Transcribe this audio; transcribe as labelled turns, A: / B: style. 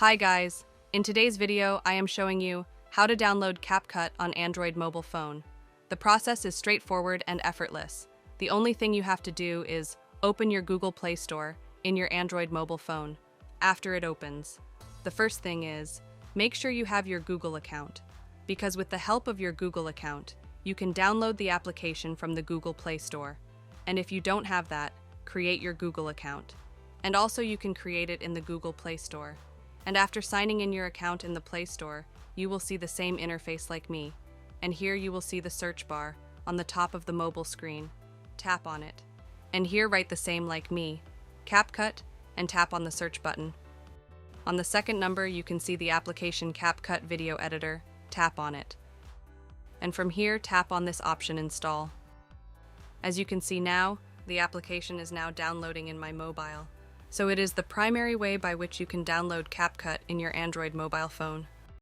A: Hi guys, in today's video I am showing you how to download CapCut on Android mobile phone. The process is straightforward and effortless. The only thing you have to do is open your Google Play Store in your Android mobile phone. After it opens, the first thing is, make sure you have your Google account, because with the help of your Google account, you can download the application from the Google Play Store. And if you don't have that, create your Google account. And also you can create it in the Google Play Store. And after signing in your account in the Play Store, you will see the same interface like me. And here you will see the search bar on the top of the mobile screen. Tap on it. And here write the same like me, CapCut, and tap on the search button. On the second number you can see the application CapCut Video Editor. Tap on it. And from here tap on this option Install. As you can see now, the application is now downloading in my mobile. So it is the primary way by which you can download CapCut in your Android mobile phone.